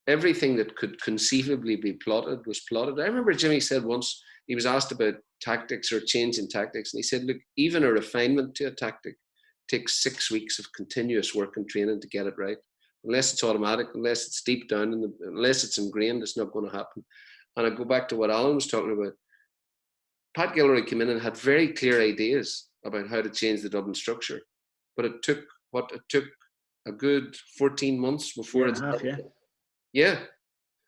everything that could conceivably be plotted was plotted. I remember Jimmy said once, he was asked about tactics or change in tactics, and he said, look, even a refinement to a tactic takes 6 weeks of continuous work and training to get it right. Unless it's automatic, unless it's deep down, unless it's ingrained, it's not going to happen. And I go back to what Alan was talking about. Pat Gilroy came in and had very clear ideas about how to change the Dublin structure, but it took a good 14 months before it's half, yeah. Yeah.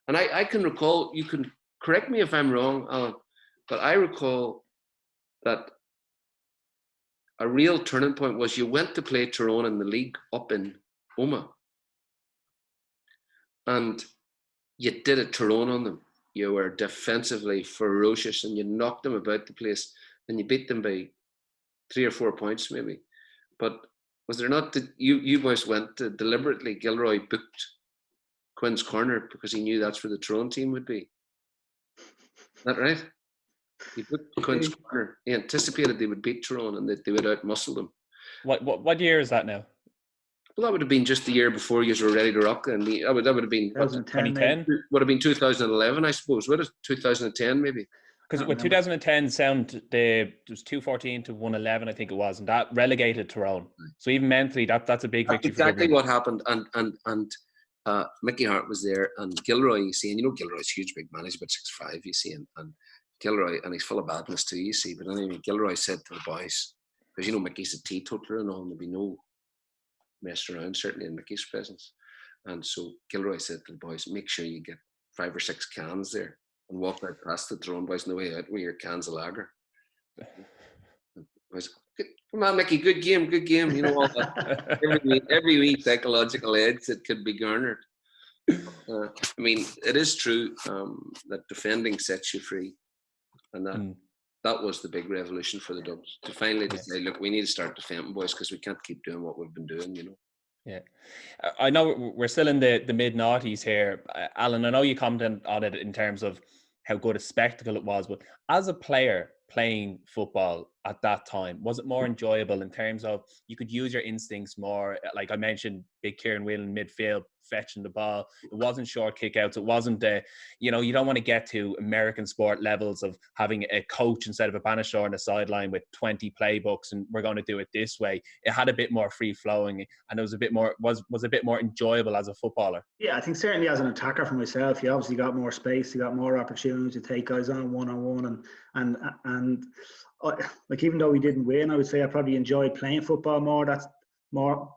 And I can recall, you can correct me if I'm wrong, Alan, but I recall that a real turning point was you went to play Tyrone in the league up in Omagh. And you did a Tyrone on them. You were defensively ferocious and you knocked them about the place and you beat them by 3 or 4 points maybe. But was there not that you boys went to deliberately, Gilroy booked Quinn's corner because he knew that's where the Tyrone team would be? Is that right? He booked Quinn's corner. He anticipated they would beat Tyrone and that they would outmuscle them. What year is that now? Well, that would have been just the year before you were ready to rock. And that would have been 2010. Would have been 2011, I suppose. Would it 2010 maybe? Because with 2010 it was 214 to 111, I think it was, and that relegated Tyrone. So even mentally, that's a big victory. That's exactly what happened. And Mickey Hart was there, and Gilroy, you see, and you know Gilroy's a huge big man. He's about 6'5", you see, and Gilroy, and he's full of badness too, you see. But anyway, Gilroy said to the boys, because you know Mickey's a teetotaler and all, and there'd be no messing around, certainly in Mickey's presence. And so Gilroy said to the boys, make sure you get 5 or 6 cans there and walk right past the Tyrone boys on the way out with your cans of lager. Boys, come on, Mickey, good game, you know, all that. every week psychological edge that could be garnered. I mean, it is true that defending sets you free, and that was the big revolution for the Dubs, to finally say, look, we need to start defending, boys, because we can't keep doing what we've been doing, you know. Yeah, I know we're still in the mid-noughties here, Alan. I know you commented on it in terms of how good a spectacle it was, but as a player playing football at that time? Was it more enjoyable in terms of you could use your instincts more? Like I mentioned, big Kieran Whelan in midfield, fetching the ball. It wasn't short kickouts. It wasn't, you don't want to get to American sport levels of having a coach instead of a banisher on the sideline with 20 playbooks and we're going to do it this way. It had a bit more free flowing and it was a bit more, was a bit more enjoyable as a footballer. Yeah, I think certainly as an attacker for myself, you obviously got more space, you got more opportunity to take guys on one-on-one, and like even though we didn't win, I would say I probably enjoyed playing football more. That's more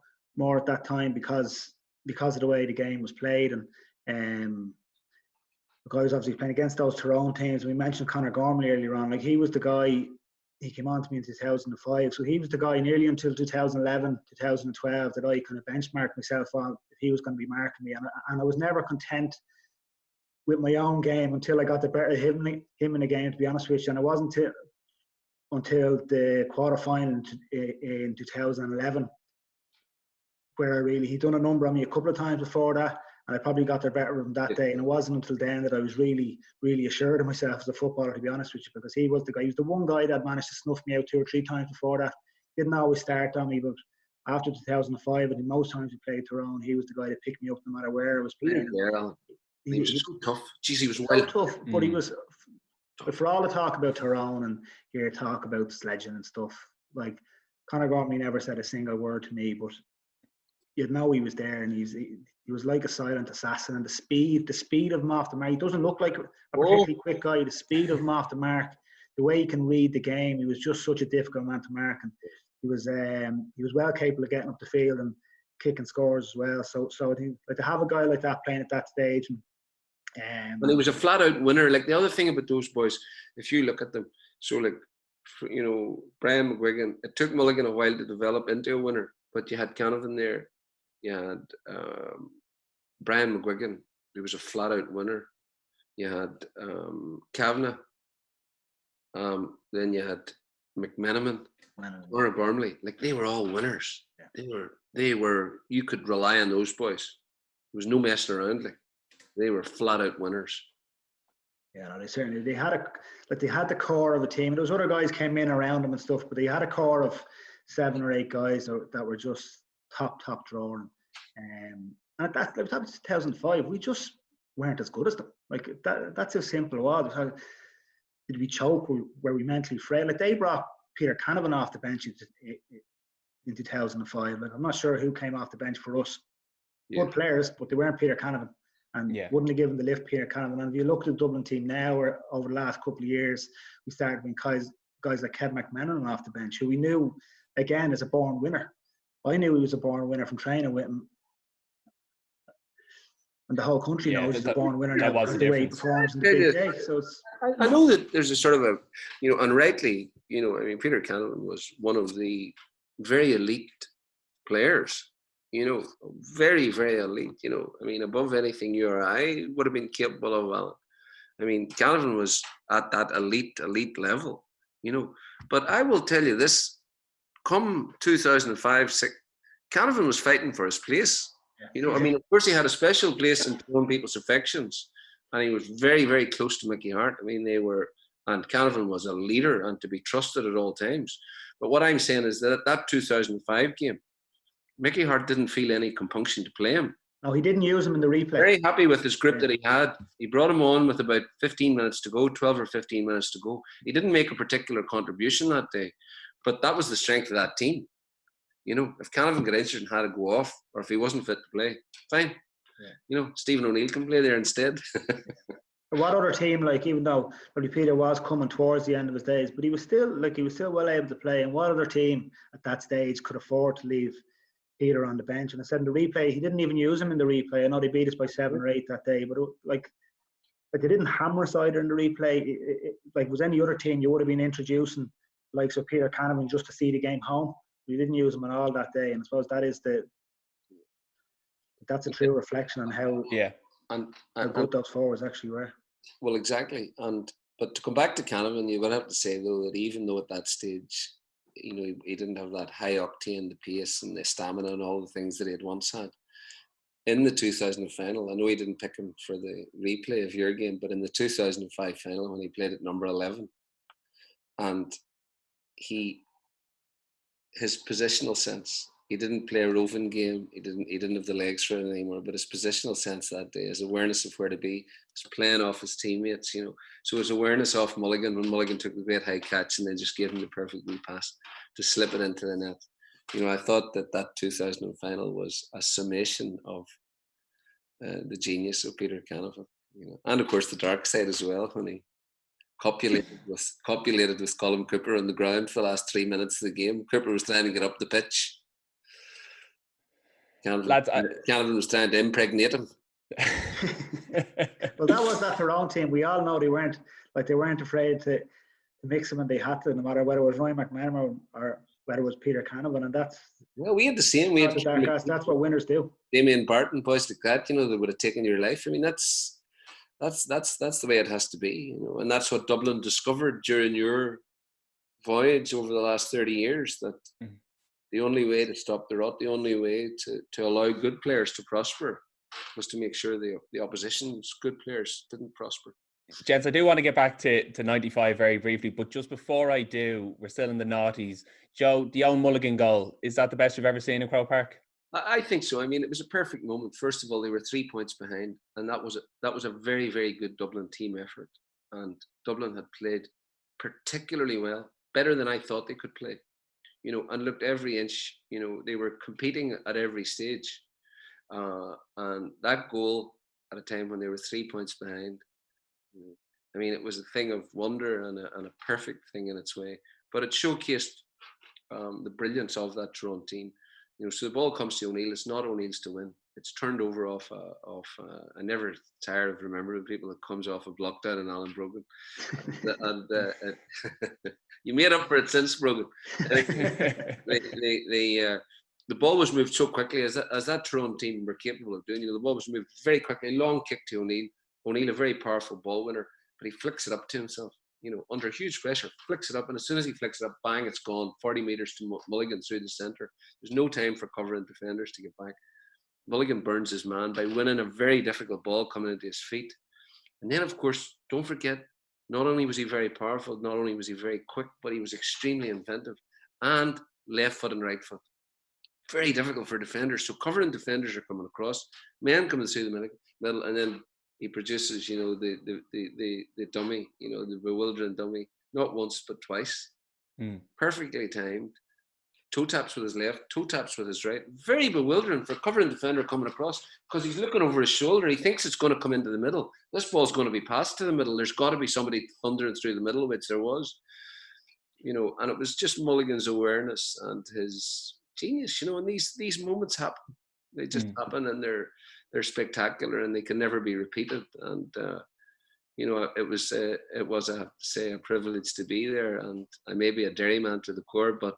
at that time because of the way the game was played, and the guy was obviously playing against those Tyrone teams. We mentioned Conor Gormley earlier on. Like he was the guy. He came on to me in 2005, so he was the guy nearly until 2011, 2012 that I kind of benchmarked myself on if he was going to be marking me, and I was never content with my own game until I got the better of him in the game, to be honest with you. And it wasn't until the quarter-final in 2011 where he'd done a number on me a couple of times before that, and I probably got the better of him that day. And it wasn't until then that I was really, really assured of myself as a footballer, to be honest with you, because he was the guy. He was the one guy that managed to snuff me out 2 or 3 times before that. Didn't always start on me, but after 2005, I think most times we played Tyrone, he was the guy that picked me up no matter where I was playing. Yeah, he was so tough. Jeez, he was so tough, but he was. But for all the talk about Tyrone and here talk about sledging and stuff, like Conor Gormley never said a single word to me, but you'd know he was there, and he was like a silent assassin. And the speed of him off the mark. He doesn't look like a particularly quick guy. The speed of him off the mark, the way he can read the game, he was just such a difficult man to mark, and he was well capable of getting up the field and kicking scores as well. So I think like to have a guy like that playing at that stage. And he was a flat-out winner. Like the other thing about those boys, if you look at them, so like Brian McGuigan, it took Mulligan a while to develop into a winner, but you had Canavan there. You had Brian McGuigan, who was a flat-out winner. You had Kavanagh. Then you had McMenamin, or Gormley. Like they were all winners. Yeah. They were. You could rely on those boys. There was no messing around. Like they were flat-out winners. Yeah, no, they had the core of a team. Those other guys came in around them and stuff, but they had a core of 7 or 8 guys that were just top drawing. And that was 2005. We just weren't as good as them. Like that's how simple it was. How did we choke? Were we mentally frail? Like they brought Peter Canavan off the bench in 2005. Like I'm not sure who came off the bench for us. Good players, but they weren't Peter Canavan. And wouldn't have given the lift Peter Canavan. And if you look at the Dublin team now, or over the last couple of years, we started being guys like Kev McMenamin off the bench, who we knew, again, as a born winner. I knew he was a born winner from training with him. And the whole country knows he's a born winner now because of the way he performs in the big day. So I know that there's a sort of a, and rightly, I mean, Peter Canavan was one of the very elite players. Very, very elite, I mean, above anything you or I would have been capable of. Alan. I mean, Canavan was at that elite level, But I will tell you this, come 2005, Canavan was fighting for his place. I mean, of course he had a special place in people's affections, and he was very, very close to Mickey Hart. I mean, and Canavan was a leader and to be trusted at all times. But what I'm saying is that 2005 game, Mickey Hart didn't feel any compunction to play him. No, he didn't use him in the replay. Very happy with the script that he had. He brought him on with about 15 minutes to go, 12 or 15 minutes to go. He didn't make a particular contribution that day, but that was the strength of that team. If Canavan got injured and had to go off, or if he wasn't fit to play, fine. Yeah. Stephen O'Neill can play there instead. What other team, even though Peter was coming towards the end of his days, but he was still well able to play. And what other team at that stage could afford to leave Peter on the bench? And I said in the replay, he didn't even use him in the replay. I know they beat us by 7 or 8 that day, but they didn't hammer us either in the replay. Like was any other team, you would have been introducing likes of Peter Canavan just to see the game home. We didn't use him at all that day, and I suppose that's a true reflection on how good those forwards actually were. Well, exactly, but to come back to Canavan, you're going to have to say though that even though at that stage, he didn't have that high octane, the pace and the stamina and all the things that he had once had. In the 2000 final, I know he didn't pick him for the replay of your game, but in the 2005 final when he played at number 11, and his positional sense. He didn't play a roving game. He didn't have the legs for it anymore. But his positional sense that day, his awareness of where to be, his playing off his teammates, you know. So his awareness off Mulligan when Mulligan took the great high catch and then just gave him the perfect wee pass to slip it into the net. You know, I thought that 2000 final was a summation of the genius of Peter Canavan, you know, and of course the dark side as well when he copulated with Colin Cooper on the ground for the last 3 minutes of the game. Cooper was trying to get up the pitch. Canavan was trying to impregnate him. Well, that was that Tyrone team. We all know they weren't afraid to mix them, and they had to, no matter whether it was Roy McManamon or whether it was Peter Canavan. And that's we had the same. We had that's what winners do. Damien Barton, boys like that, you know, that would have taken your life. I mean, that's the way it has to be, you know, and that's what Dublin discovered during your voyage over the last 30 years. That the only way to stop the rot, the only way to allow good players to prosper, was to make sure the opposition's good players didn't prosper. Gents, I do want to get back to 95 very briefly, but just before I do, we're still in the noughties. Joe, the Owen Mulligan goal, is that the best you've ever seen in Croke Park? I think so. I mean, it was a perfect moment. First of all, they were 3 points behind, and that was a very, very good Dublin team effort. And Dublin had played particularly well, better than I thought they could play. You know, and looked every inch. You know, they were competing at every stage. And that goal at a time when they were 3 points behind, I mean, it was a thing of wonder and a perfect thing in its way. But it showcased the brilliance of that Tyrone team. You know, so the ball comes to O'Neill. It's not O'Neill's to win. It's turned over off. I never tire of remembering people. It comes off a block down in Alan Brogan, and you made up for it since Brogan. The ball was moved so quickly as that Tyrone team were capable of doing. You know, the ball was moved very quickly. Long kick to O'Neill. O'Neill, a very powerful ball winner, but he flicks it up to himself. You know, under huge pressure, flicks it up, and as soon as he flicks it up, bang, it's gone 40 metres to Mulligan through the centre. There's no time for covering defenders to get back. Mulligan burns his man by winning a very difficult ball coming into his feet. And then, of course, don't forget, not only was he very powerful, not only was he very quick, but he was extremely inventive, and left foot and right foot. Very difficult for defenders. So covering defenders are coming across, men coming through the middle, and then he produces, you know, the dummy, you know, the bewildering dummy, not once but twice. Perfectly timed. Toe taps with his left, toe taps with his right. Very bewildering for a covering defender coming across, because he's looking over his shoulder. He thinks it's going to come into the middle. This ball's going to be passed to the middle. There's got to be somebody thundering through the middle, which there was. You know, and it was just Mulligan's awareness and his genius, you know, and these moments happen. They just happen, and they're spectacular, and they can never be repeated. And you know, it was I have to say, a privilege to be there. And I may be a dairyman to the core, but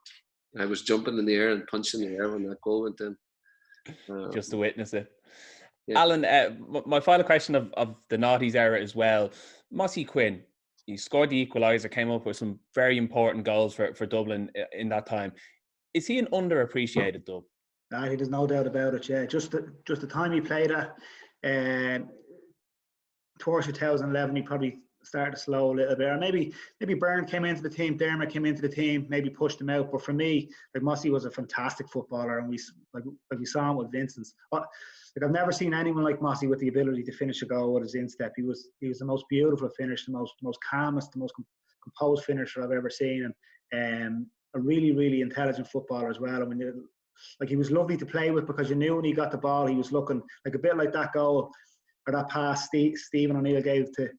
I was jumping in the air and punching the air when that goal went in. Just to witness it. Yeah. Alan, my final question of the noughties era as well. Mossy Quinn, he scored the equaliser, came up with some very important goals for Dublin in that time. Is he an underappreciated Dub? There's no doubt about it. Yeah, just the time he played at, towards 2011, he probably started to slow a little bit. Or maybe Byrne came into the team, Dermot came into the team, maybe pushed him out. But for me, like, Mossy was a fantastic footballer, and we saw him with Vincent's. Like, I've never seen anyone like Mossy with the ability to finish a goal with his instep. He was the most beautiful finish, the most calmest, the most composed finisher I've ever seen, and a really, really intelligent footballer as well. I mean, like, he was lovely to play with, because you knew when he got the ball, he was looking like a bit like that goal or that pass Stephen O'Neill gave to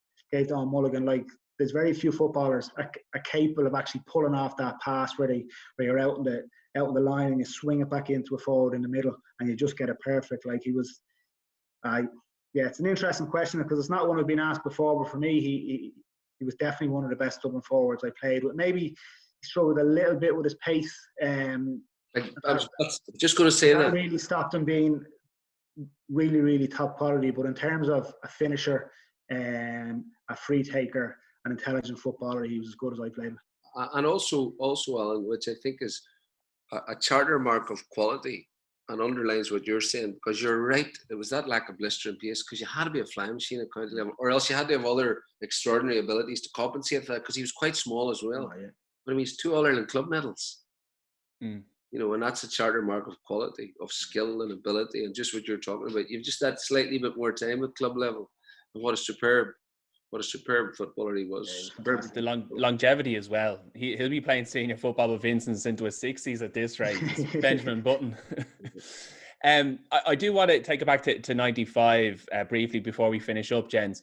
Owen Mulligan. Like, there's very few footballers are capable of actually pulling off that pass where you're out in the line and you swing it back into a forward in the middle and you just get it perfect. Like, he was, it's an interesting question, because it's not one I've been asked before. But for me, he was definitely one of the best Dublin forwards I played with. Maybe he struggled a little bit with his pace. I was just going to say that really stopped him being really, really top quality. But in terms of a finisher, a free taker, an intelligent footballer, he was as good as I played with. And also, Alan, which I think is a charter mark of quality, and underlines what you're saying, because you're right. It was that lack of blistering pace, because you had to be a flying machine at county level, or else you had to have other extraordinary abilities to compensate for that, because he was quite small as well. Oh, yeah. but I mean, it's 2 All-Ireland club medals. Mm. You know, and that's a charter mark of quality, of skill and ability, and just what you're talking about. You've just had slightly bit more time at club level, and what a superb footballer he was. The longevity as well. He'll be playing senior football with Vincent's into his 60s at this rate. It's Benjamin Button. I do want to take it back to 95 briefly before we finish up, gents.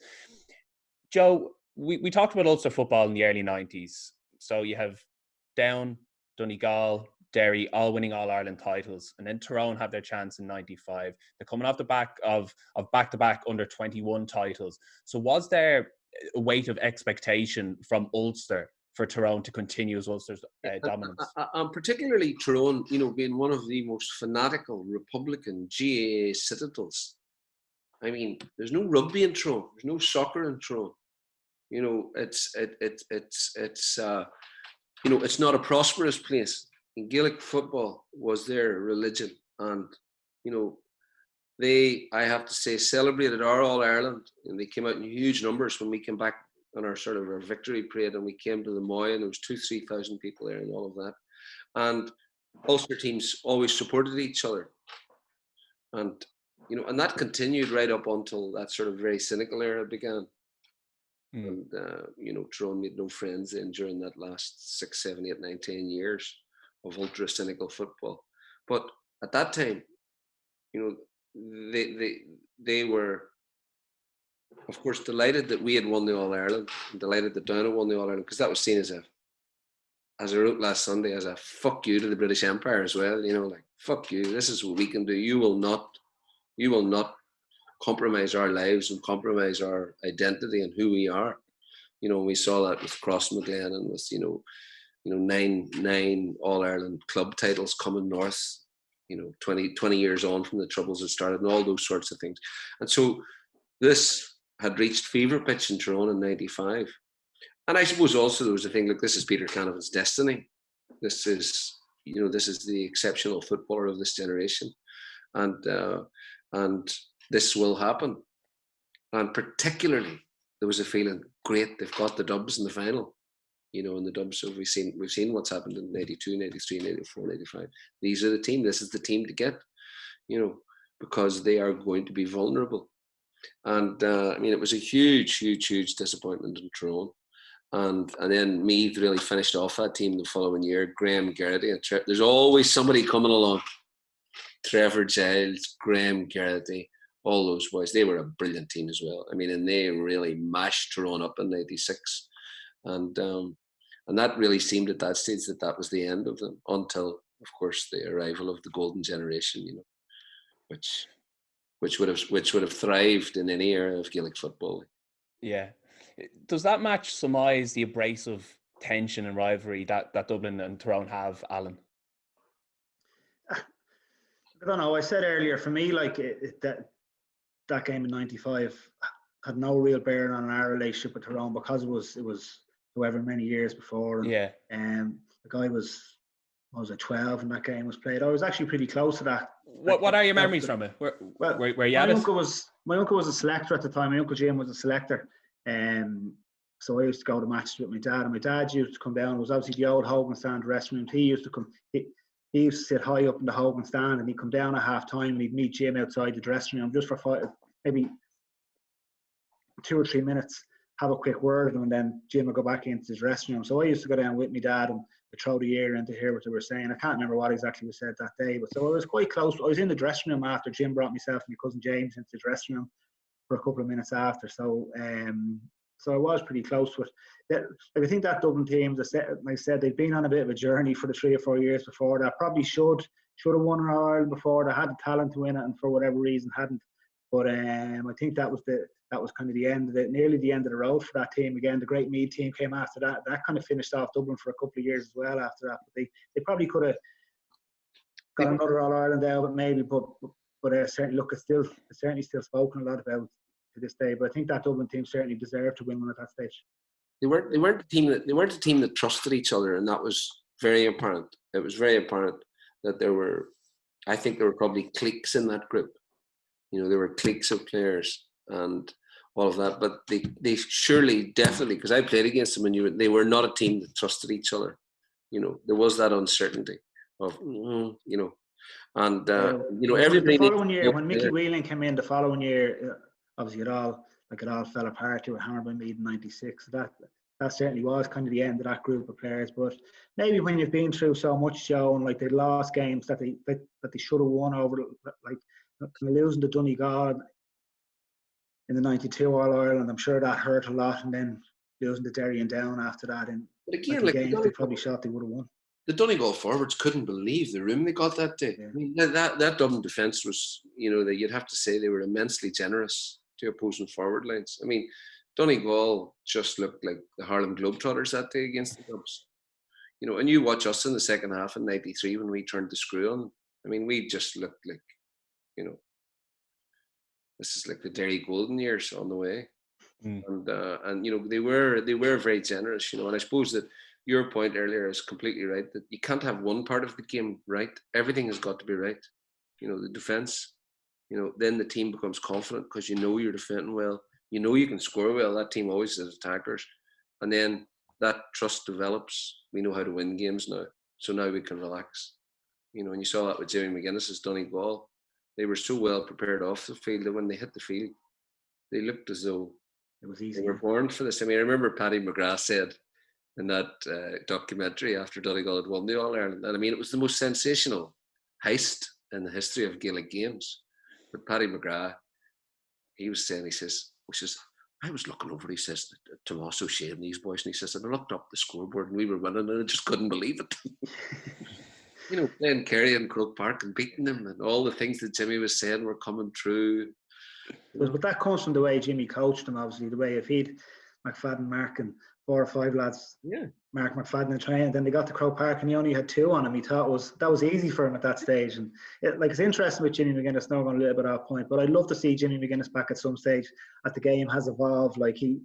Joe, we talked about Ulster football in the early 90s. So you have Down, Donegal, Derry all winning All-Ireland titles, and then Tyrone have their chance in 95. They're coming off the back of back-to-back under-21 titles. So was there a weight of expectation from Ulster for Tyrone to continue as Ulster's dominance? And particularly Tyrone, you know, being one of the most fanatical Republican GAA citadels. I mean, there's no rugby in Tyrone. There's no soccer in Tyrone. You know, it's you know, it's not a prosperous place. And Gaelic football was their religion, and you know, I have to say, celebrated our All-Ireland, and they came out in huge numbers when we came back on our sort of our victory parade, and we came to the Moy, and there was 2,000-3,000 people there and all of that. And Ulster teams always supported each other, and you know, and that continued right up until that sort of very cynical era began. And you know, Tyrone made no friends then during that last 6, 7, 8, 9, 10 years of ultra cynical football. But at that time, you know, they were, of course, delighted that we had won the All-Ireland, and delighted that Down had won the All-Ireland, because that was seen as I wrote last Sunday, as a fuck you to the British Empire as well. You know, like, fuck you, this is what we can do. You will not compromise our lives and compromise our identity and who we are. You know, we saw that with Crossmaglen and with, you know, 9 All-Ireland club titles coming north, you know, 20 years on from the Troubles had started, and all those sorts of things. And so this had reached fever pitch in Tyrone in 95. And I suppose also there was a thing like, this is Peter Canovan's destiny. This is, you know, this is the exceptional footballer of this generation. And this will happen. And particularly, there was a feeling, great, they've got the Dubs in the final. You know, in the Dubs, so we've seen what's happened in 92, 93, 94, 95. These are the team. This is the team to get, you know, because they are going to be vulnerable. And I mean, it was a huge disappointment in Tyrone. And then Meath really finished off that team the following year. Graham Garrity, and there's always somebody coming along. Trevor Giles, Graham Garrity, all those boys. They were a brilliant team as well. I mean, and they really mashed Tyrone up in 96. And that really seemed at that stage that was the end of them, until, of course, the arrival of the golden generation, you know, which would have thrived in any era of Gaelic football. Yeah. Does that match surmise the abrasive tension and rivalry that Dublin and Tyrone have, Alan? I don't know. I said earlier, for me, like that game in 95 had no real bearing on our relationship with Tyrone, because it was however many years before. And, yeah. The guy was 12 when that game was played. I was actually pretty close to that. What are your memories from it? Where you at it? My uncle was a selector at the time. My uncle Jim was a selector. So I used to go to matches with my dad, and my dad used to come down. It was obviously the old Hogan stand dressing room. He used to come. He used to sit high up in the Hogan stand, and he'd come down at half time, and he'd meet Jim outside the dressing room just for maybe 2 or 3 minutes, have a quick word with him, and then Jim would go back into his dressing room. So I used to go down with my dad and throw the ear in to hear what they were saying. I can't remember what exactly was said that day, but so I was quite close. I was in the dressing room after Jim brought myself and my cousin James into the dressing room for a couple of minutes after. So I was pretty close with that. I think that Dublin team, like I said, they've been on a bit of a journey for the 3 or 4 years before that. Probably should have won an Ireland before. They had the talent to win it, and for whatever reason hadn't. But I think that was kind of the end of it, nearly the end of the road for that team. Again, the great Meath team came after that. That kind of finished off Dublin for a couple of years as well after that. But they probably could have got another All Ireland out of it maybe. But certainly, look, it's certainly still spoken a lot about to this day. But I think that Dublin team certainly deserved to win one at that stage. They weren't a team that trusted each other, and that was very apparent. It was very apparent that there were probably cliques in that group. You know, there were cliques of players and all of that, but they surely, definitely, because I played against them, and they were not a team that trusted each other. You know, there was that uncertainty of, you know, and you know, the everybody. following year, when Mickey Whelan came in, the following year, obviously it all fell apart. They were hammered by Meath in '96. That certainly was kind of the end of that group of players. But maybe when you've been through so much, Joe, and like they lost games that they should have won over, like losing to Donegal in the '92 All Ireland, I'm sure that hurt a lot, and then losing to Derry and Down after that, and but again, like games they probably thought they would have won. The Donegal forwards couldn't believe the room they got that day. Yeah. I mean, that Dublin defence was, you know, that you'd have to say they were immensely generous to opposing forward lines. I mean, Donegal just looked like the Harlem Globetrotters that day against the Dubs. You know, and you watch us in the second half in '93 when we turned the screw on. I mean, we just looked like, you know, this is like the Derry Golden years on the way. And you know, they were very generous, you know, and I suppose that your point earlier is completely right, that you can't have one part of the game right. Everything has got to be right. You know, the defence, you know, then the team becomes confident because you know you're defending well. You know you can score well. That team always has attackers. And then that trust develops. We know how to win games now. So now we can relax. You know, and you saw that with Jimmy McGuinness's Donegal. They were so well prepared off the field that when they hit the field, they looked as though it was easy. They were born for this. I mean, I remember Paddy McGrath said in that documentary after Donegal had won the All-Ireland, and I mean, it was the most sensational heist in the history of Gaelic games. But Paddy McGrath, he was saying, he says, I was looking over, he says, to Ross O'Shea and these boys, and he says, and I looked up the scoreboard and we were winning and I just couldn't believe it. You know, playing Kerry and Croke Park and beating them, and all the things that Jimmy was saying were coming true. But that comes from the way Jimmy coached them, obviously, the way if he'd McFadden, Mark and 4 or 5 lads, Mark McFadden and train, then they got to Croke Park and he only had 2 on him. He thought that was easy for him at that stage. And it's interesting with Jimmy McGuinness, now going a little bit off point, but I'd love to see Jimmy McGuinness back at some stage as the game has evolved. Like he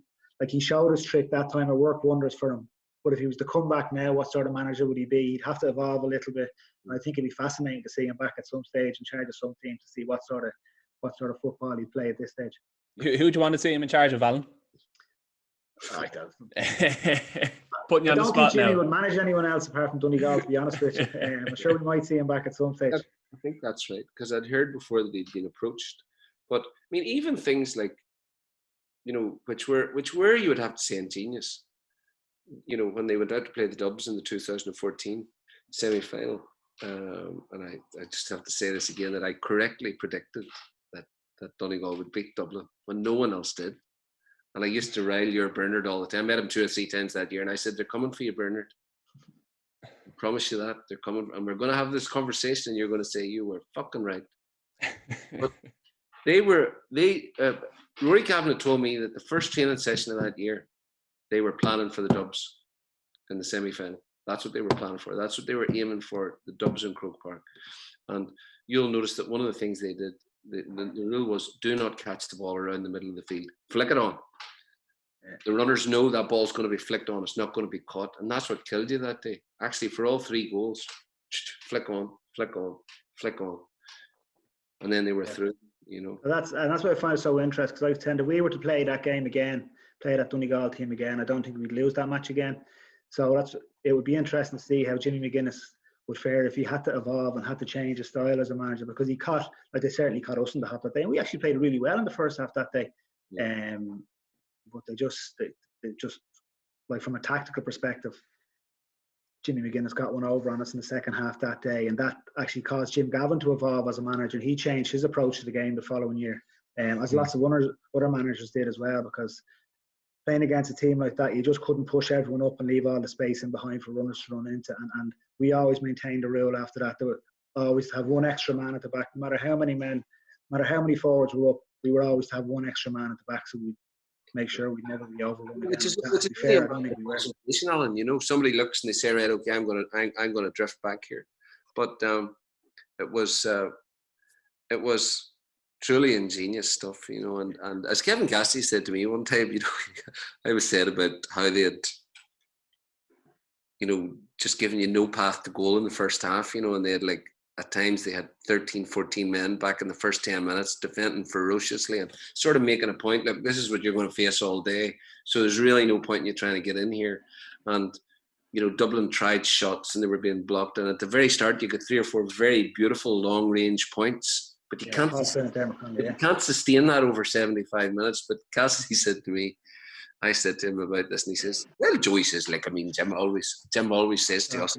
showed his trick that time, it worked wonders for him. But if he was to come back now, what sort of manager would he be? He'd have to evolve a little bit. And I think it'd be fascinating to see him back at some stage in charge of some team to see what sort of football he'd play at this stage. Who do you want to see him in charge of, Alan? I Putting you on the spot now. I don't think Jimmy would manage anyone else apart from Donegal, to be honest with you. I'm sure we might see him back at some stage. I think that's right, because I'd heard before that he'd been approached. But I mean, even things like, you know, which were you would have to say ingenious. You know, when they went out to play the Dubs in the 2014 semi-final, and I just have to say this again, that I correctly predicted that Donegal would beat Dublin when no one else did. And I used to rile your Bernard all the time. I met him 2 or 3 times that year, and I said, they're coming for you, Bernard. I promise you that. They're coming, and we're going to have this conversation, and you're going to say, you were fucking right. But Rory Kavanagh told me that the first training session of that year, they were planning for the Dubs in the semi-final. That's what they were planning for. That's what they were aiming for, the Dubs in Croke Park. And you'll notice that one of the things they did, the rule was, do not catch the ball around the middle of the field. Flick it on. The runners know that ball's going to be flicked on. It's not going to be caught. And that's what killed you that day. Actually, for all 3 goals, flick on, flick on, flick on. And then they were through, you know. That's what I find so interesting, because I tend, if we were to play that game again, play that Donegal team again, I don't think we'd lose that match again. So it would be interesting to see how Jimmy McGuinness would fare if he had to evolve and had to change his style as a manager, because they certainly caught us in the half that day. And we actually played really well in the first half that day. Yeah. But they just like, from a tactical perspective, Jimmy McGuinness got one over on us in the second half that day, and that actually caused Jim Gavin to evolve as a manager. He changed his approach to the game the following year, as lots of other managers did as well, because playing against a team like that, you just couldn't push everyone up and leave all the space in behind for runners to run into. And we always maintained a rule after that. They would always have one extra man at the back. No matter how many men, no matter how many forwards were up, we were always to have one extra man at the back, so we'd make sure we'd never be overrun. Which is fair. I don't think we were. Alan, you know, somebody looks and they say, right, okay, I'm going to drift back here. But it was truly ingenious stuff, you know, and as Kevin Cassidy said to me one time, you know, I was saying about how they had, you know, just given you no path to goal in the first half, you know, and they had, like, at times they had 13, 14 men back in the first 10 minutes defending ferociously and sort of making a point, like, this is what you're going to face all day, so there's really no point in you trying to get in here. And Dublin tried shots and they were being blocked. And at the very start, you got 3 or 4 very beautiful long range points, but you can't sustain that over 75 minutes. But Cassidy said to me, I said to him about this, and he says, "Well, Joey says, Jim always says to us,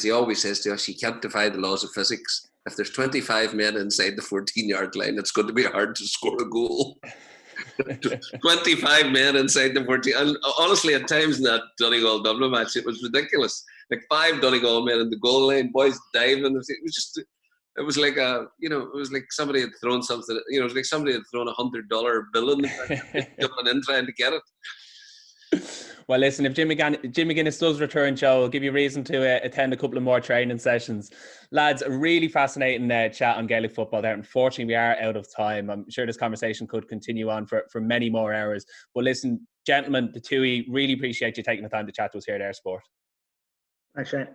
he always says to us, you can't defy the laws of physics. If there's 25 men inside the 14-yard line, it's going to be hard to score a goal." 25 men inside the 14. And honestly, at times in that Donegal Dublin match, it was ridiculous. Like 5 Donegal men in the goal line, boys diving. It was like somebody had thrown something. It was like somebody had thrown $100 bill in Dublin in trying to get it. Well, listen, if Jim McGuinness does return, Joe, I'll give you reason to attend a couple of more training sessions. Lads, a really fascinating chat on Gaelic football there. Unfortunately, we are out of time. I'm sure this conversation could continue on for many more hours. But listen, gentlemen, the two of you, really appreciate you taking the time to chat to us here at Air Sport. Thanks, Shane.